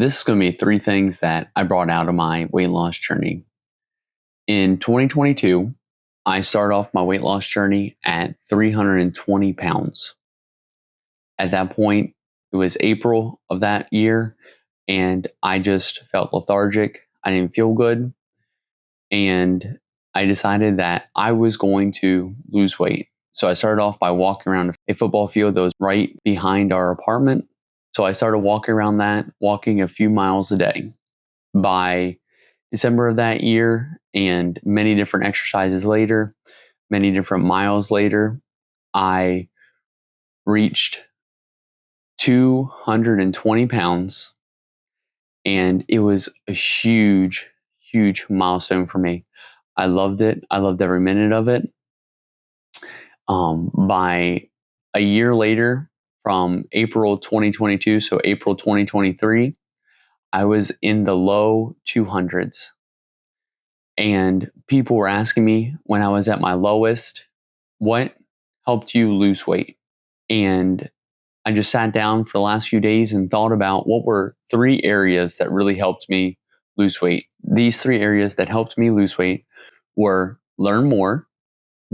This is going to be three things that I brought out of my weight loss journey. In 2022, I started off my weight loss journey at 320 pounds. At that point, it was April of that year, and I just felt lethargic. I didn't feel good. And I decided that I was going to lose weight. So I started off by walking around a football field that was right behind our apartment. So I started walking around that, walking a few miles a day. By December of that year, and many different exercises later, many different miles later, I reached 220 pounds. And it was a huge, huge milestone for me. I loved it. I loved every minute of it. By a year later, from April 2022, so April 2023, I was in the low 200s. And people were asking me when I was at my lowest, what helped you lose weight? And I just sat down for the last few days and thought about what were three areas that really helped me lose weight. These three areas that helped me lose weight were learn more,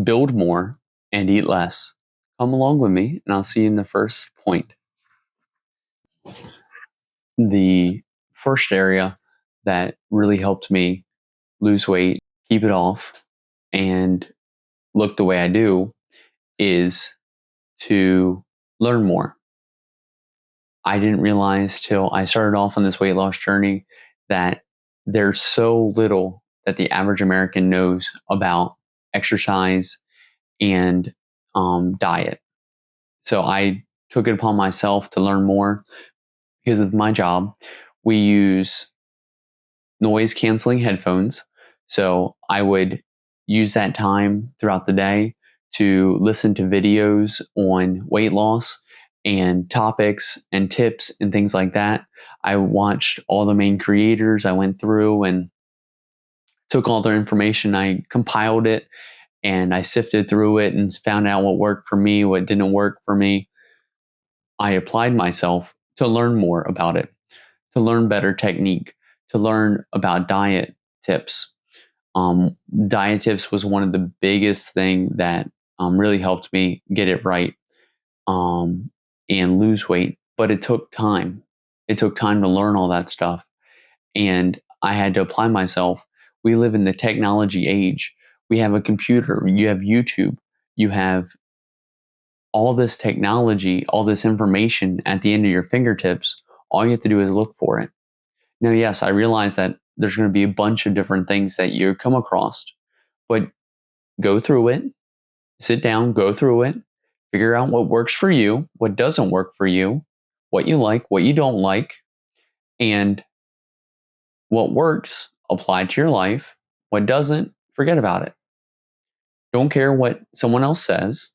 build more, and eat less. Come along with me, and I'll see you in the first point. The first area that really helped me lose weight, keep it off, and look the way I do is to learn more. I didn't realize till I started off on this weight loss journey that there's so little that the average American knows about exercise and diet. So I took it upon myself to learn more. Because of my job, we use noise canceling headphones. So I would use that time throughout the day to listen to videos on weight loss and topics and tips and things like that. I watched all the main creators. I went through and took all their information. I compiled it and I sifted through it and found out what worked for me, what didn't work for me. I applied myself to learn more about it, to learn better technique, to learn about diet tips. Diet tips was one of the biggest thing that really helped me get it right and lose weight. But it took time. It took time to learn all that stuff. And I had to apply myself. We live in the technology age. We have a computer. You have YouTube. You have all this technology, all this information at the end of your fingertips. All you have to do is look for it. Now, yes, I realize that there's going to be a bunch of different things that you come across, but go through it, sit down, go through it, figure out what works for you, what doesn't work for you, what you like, what you don't like, and what works, apply to your life. What doesn't, forget about it. Don't care what someone else says.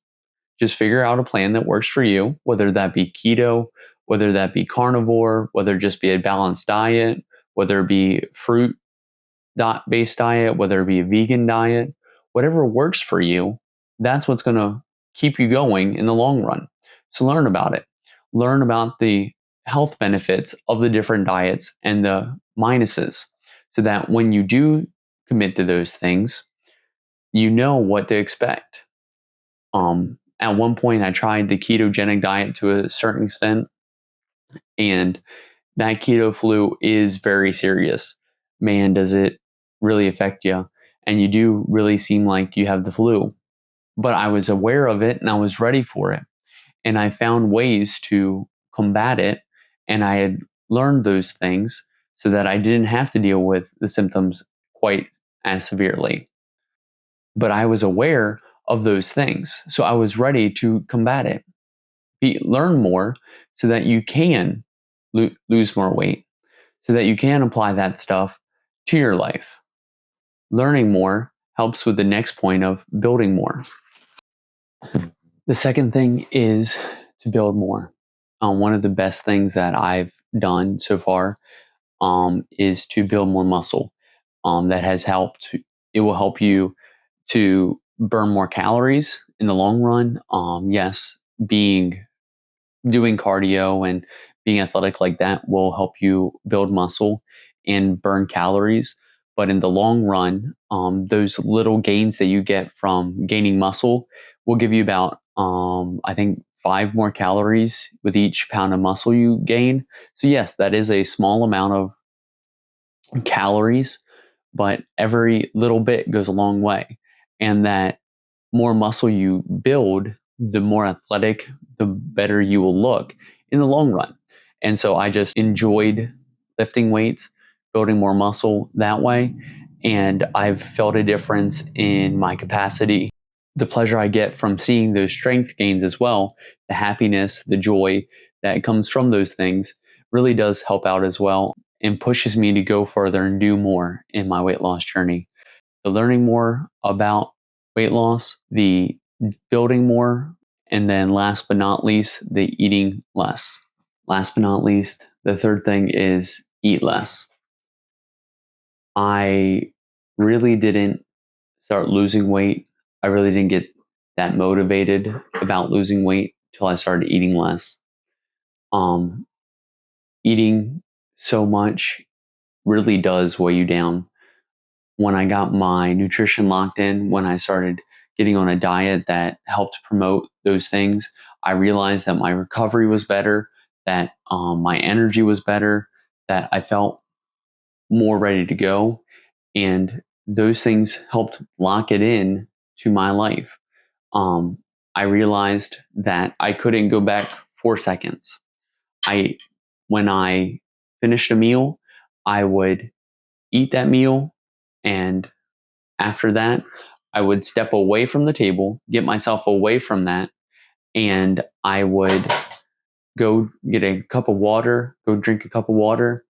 Just figure out a plan that works for you, whether that be keto, whether that be carnivore, whether it just be a balanced diet, whether it be fruit-based diet, whether it be a vegan diet, whatever works for you, that's what's going to keep you going in the long run. So learn about it. Learn about the health benefits of the different diets and the minuses so that when you do commit to those things, you know what to expect. At one point, I tried the ketogenic diet to a certain extent, and that keto flu is very serious. Man, does it really affect you. And you do really seem like you have the flu. But I was aware of it and I was ready for it. And I found ways to combat it. And I had learned those things so that I didn't have to deal with the symptoms quite as severely. But I was aware of those things. So I was ready to combat it. Learn more so that you can lose more weight, so that you can apply that stuff to your life. Learning more helps with the next point of building more. The second thing is to build more. One of the best things that I've done so far is to build more muscle. That has helped. It will help you to burn more calories in the long run. Yes, doing cardio and being athletic like that will help you build muscle and burn calories. But in the long run, those little gains that you get from gaining muscle will give you about, I think, 5 more calories with each pound of muscle you gain. So, yes, that is a small amount of calories, but every little bit goes a long way. And that more muscle you build, the more athletic, the better you will look in the long run. And so I just enjoyed lifting weights, building more muscle that way. And I've felt a difference in my capacity, the pleasure I get from seeing those strength gains as well, the happiness, the joy that comes from those things really does help out as well and pushes me to go further and do more in my weight loss journey. The learning more about weight loss, the building more, and then last but not least, the eating less. Last but not least, the third thing is eat less. I really didn't start losing weight. I really didn't get that motivated about losing weight until I started eating less. Um, Eating so much really does weigh you down. When I got my nutrition locked in, when I started getting on a diet that helped promote those things, I realized that my recovery was better, that my energy was better, that I felt more ready to go. And those things helped lock it in to my life. Um, I realized that I couldn't go back 4 seconds. When I finished a meal, I would eat that meal, and after that, I would step away from the table, get myself away from that, and I would go get a cup of water, go drink a cup of water.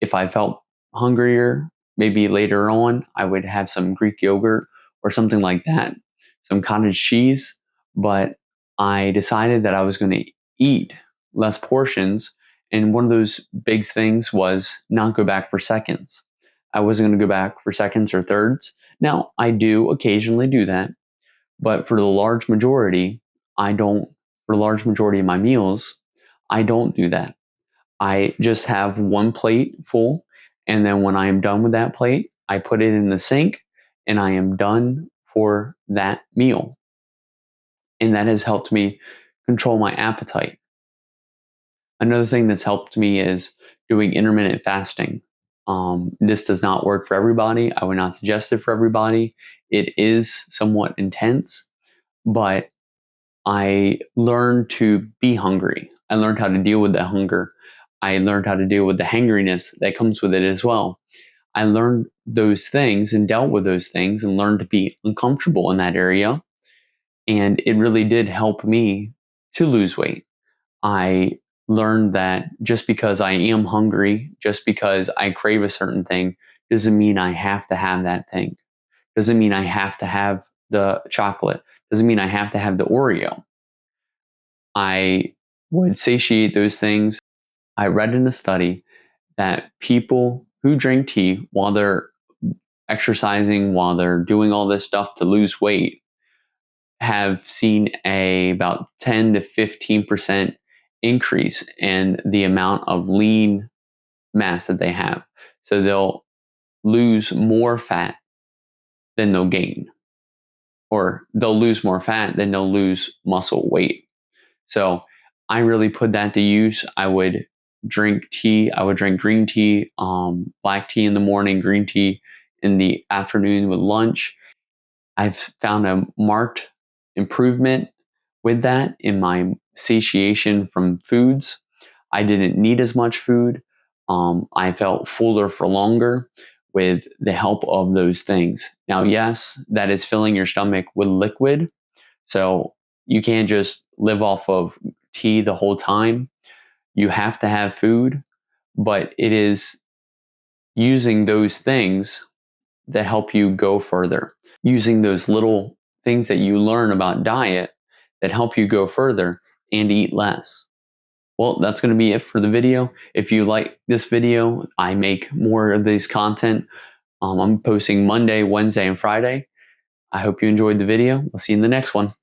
If I felt hungrier, maybe later on, I would have some Greek yogurt or something like that, some cottage cheese. But I decided that I was going to eat less portions. And one of those big things was not go back for seconds. I wasn't going to go back for seconds or thirds. Now, I do occasionally do that, but for the large majority, I don't. For the large majority of my meals, I don't do that. I just have one plate full, and then when I am done with that plate, I put it in the sink and I am done for that meal. And that has helped me control my appetite. Another thing that's helped me is doing intermittent fasting. This does not work for everybody. I would not suggest it for everybody. It is somewhat intense, but I learned to be hungry. I learned how to deal with the hunger. I learned how to deal with the hangriness that comes with it as well. I learned those things and dealt with those things and learned to be uncomfortable in that area. And it really did help me to lose weight. I learned that just because I am hungry, just because I crave a certain thing, doesn't mean I have to have that thing. Doesn't mean I have to have the chocolate. Doesn't mean I have to have the Oreo. I would satiate those things. I read in a study that people who drink tea while they're exercising, while they're doing all this stuff to lose weight, have seen about 10 to 15% increase in the amount of lean mass that they have. So they'll lose more fat than they'll gain, or they'll lose more fat than they'll lose muscle weight. So I really put that to use. I would drink tea. I would drink green tea, black tea in the morning, green tea in the afternoon with lunch. I've found a marked improvement with that in my satiation from foods. I didn't need as much food. I felt fuller for longer with the help of those things. Now, yes, that is filling your stomach with liquid. So you can't just live off of tea the whole time. You have to have food, but it is using those things that help you go further, using those little things that you learn about diet that help you go further and eat less. Well, that's going to be it for the video. If you like this video, I make more of this content. I'm posting Monday, Wednesday, and Friday. I hope you enjoyed the video. We'll see you in the next one.